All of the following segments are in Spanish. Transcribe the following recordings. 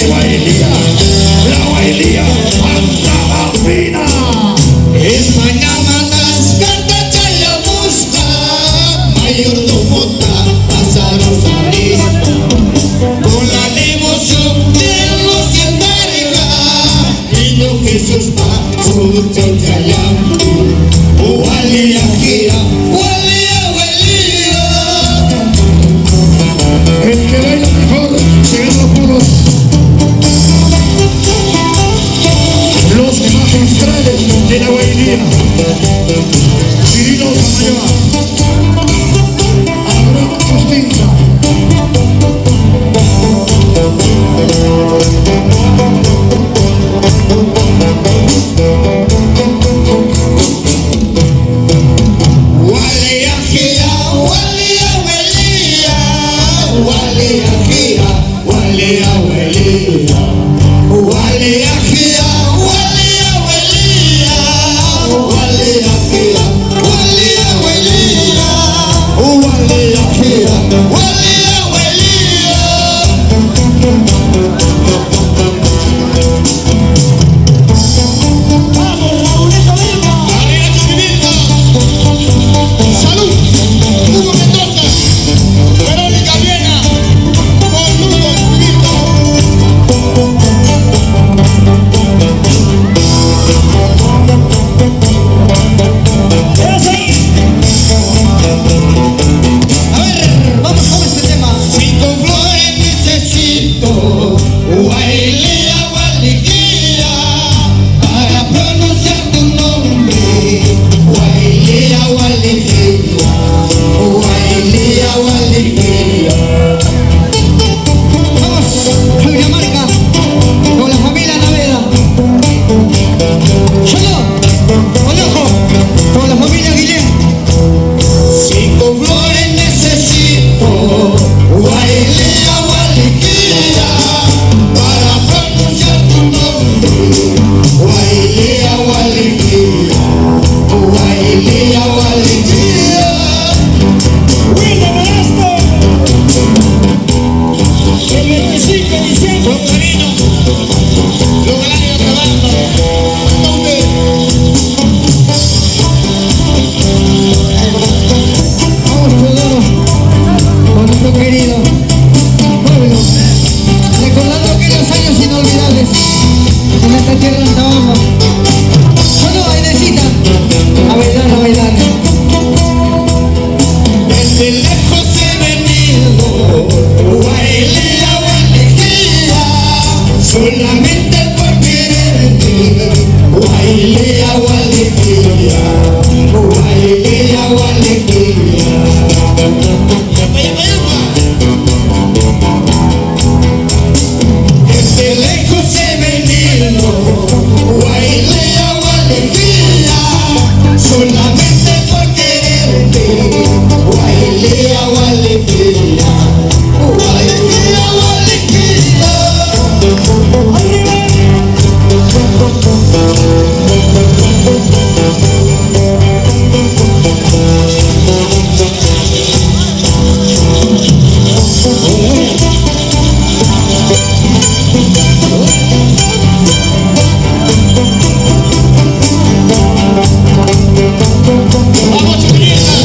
Guailía, la Guailía, andaba fina. España matas, canta chaya busca, mayordomo pasaron salista. Con la devoción de los que encarga, niño Jesús pa su chayam. Gualia gira, Gualia, Gualia. El que baila mejor se gana los puros. Los magistrales de la Guailía, Cirilo Samayoa, Abraham Justinta. Gualia gira, Gualia, Gualia. Gualia gira, Gualia, Gualia. Gualia gira, Gualia, Gualia. Gualia gira, Gualia, Gualia. Gualia gira, Gualia, Gualia. Vamos, Raulito Vilma. Arriba, Vilma. Salud. Hugo Mendoza. Verónica Viena. Con Lugo Vilma. A ver, vamos con este tema. Cinco flores necesito, Guailía, Guailía, para pronunciar tu nombre. Guailía, Guailía, Guailía, Guailía. Vamos, Marca, con la familia Naveda. Solo, Onojo, con la familia Guillén. Cinco flores necesito, Guailía, Guailía, para pronunciar tu nombre. Guailía, Guailía, Guailía, Guailía. ¡Bueno, Velasco! El 25 de diciembre, con cariño, lo que la vida trabajando. ¿Dónde? Vamos, Teodoro, con nuestro querido pueblo, recordando aquellos años inolvidables en esta tierra de Tabasco. Solo bailecita, a bailar, a bailar. Desde lejos he venido, Guailía, Guailía, solamente por quererte. Guailía, Guailía, Guailía, Guailía. Desde lejos he venido, Guailía, Guailía, solamente por quererte. Guailía, Guailía, Guailía, Guailía. ¡Arriba! Vamos, chiquillos.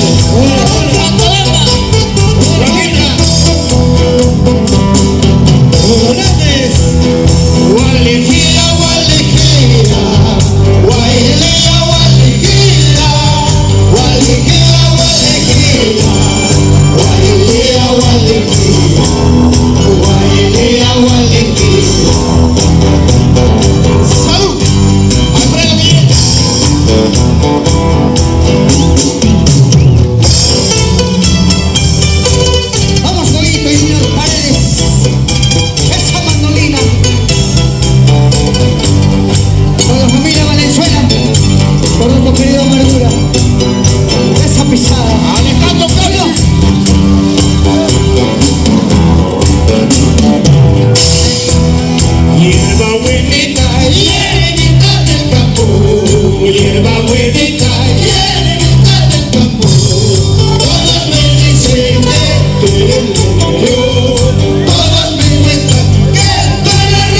Todos me muestran que tú eres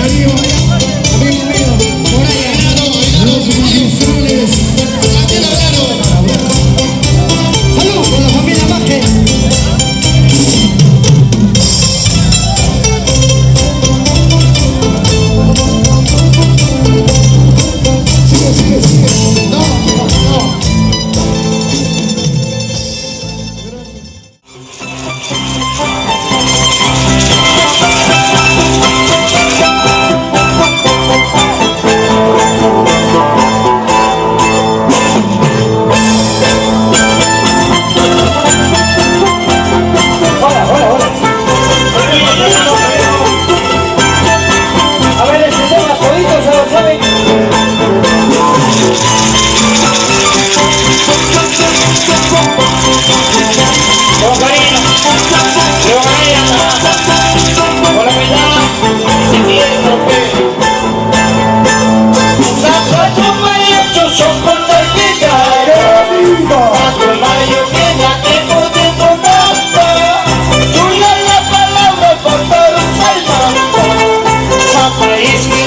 Amigo mío, Bye.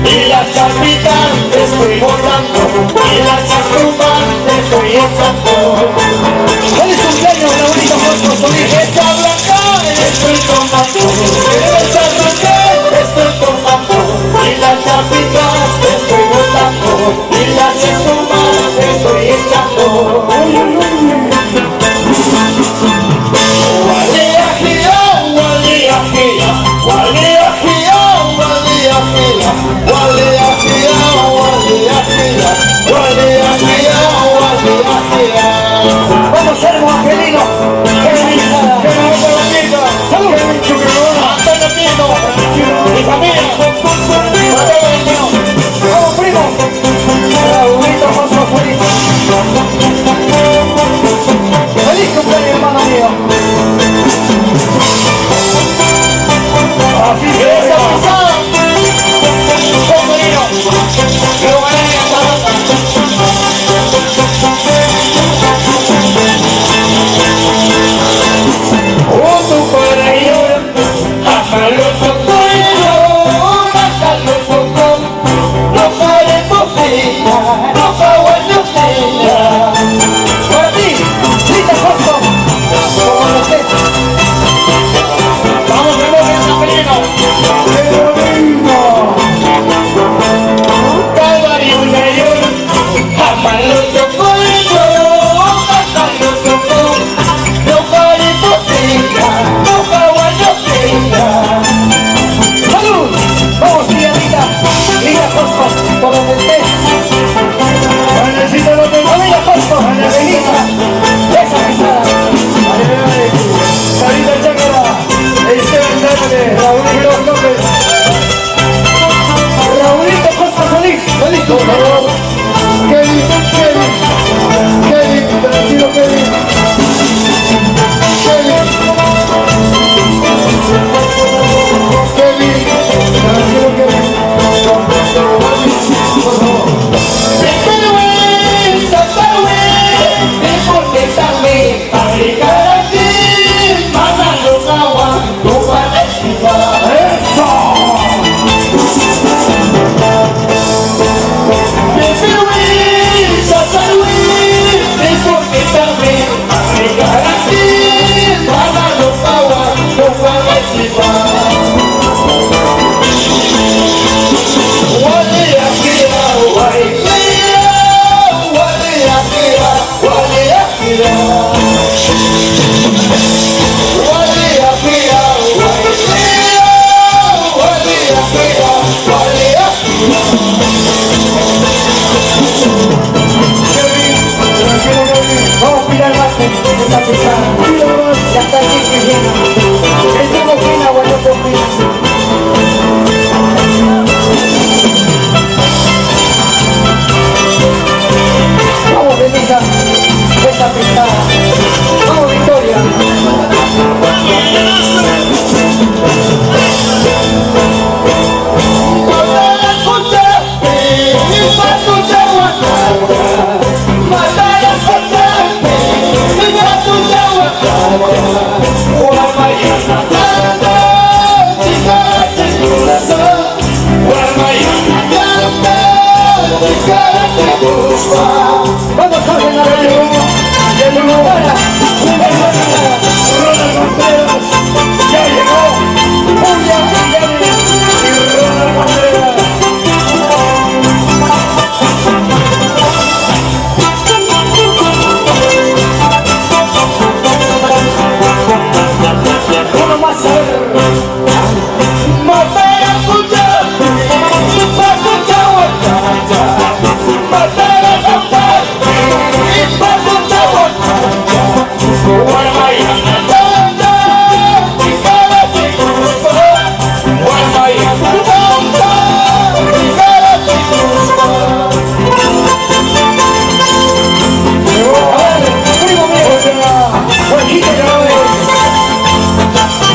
Y la chapita estoy botando, y la chacupa estoy echando. ¡Feliz cumpleaños, Raulito Josco Solís! Esta blanca estoy tomando, esta blanca estoy tomando, y la chapita estoy botando, y la chacupa estoy echando. Walía gira, walía gira, walía gira, walía gira, walía gira, walía gira, walía gira, walía gira. ¡Vamos, Servo Angelino! ¡Qué bendición! ¡Que me hago la vida! ¡Salud! ¡Antonio Pino! ¡Mi familia! ¡Mateo Valentino! ¡Vamos, primo! Raulito Josco Solís. ¡Feliz cumpleaños, hermano mío! Así que esa pasada, poco vino, lo gané en esa banda. Tu corazón, hágalo conmigo, hágalo conmigo, no paremos ella, no paremos ella. Para ti, Rita Josco, como lo sé. Vamos, memoria San Pelino. Calvario mayor, hágalo conmigo, hágalo conmigo, no paremos ella, no paremos ella. ¡Salud! ¡Vamos, tía Rita! Rita Josco, por donde estés. Necesito lo que ¡Familia Josco! ¡Feliza! ¡Esa pisada! Sarita Chácara, Esteban Sánchez, Raúl Girón López. Raulito Josco Solís. ¡Feliz Por favor, Kevin, tranquilo Kevin. Kevin, tranquilo Kevin. Por favor. Vamos a pilar más de esta pisada. Ya está aquí que llena. El tubo fina, Guadalupe fina. Vamos, Denisa, esa pisada. Vamos, Victoria. Vamos a ver la reunión de Lumara. Ronald Contreras, ya llegó. Julia Y Ronald Contreras. uno más a ver. Matar a escuchar, para escuchar guachacha. Matar a cantar, y para escuchar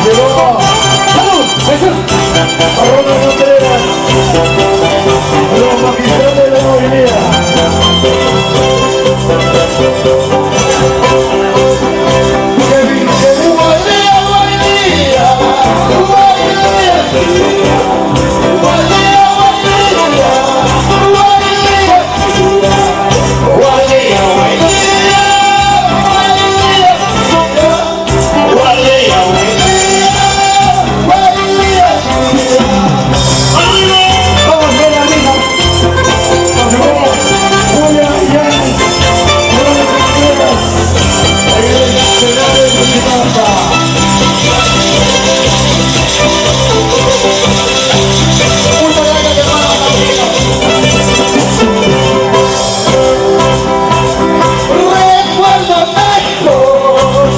Llegó. ¡Salud! ¡Jesús! Arroba Contreras. Los magistrales de la movilidad.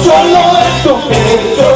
Solo en tu pecho,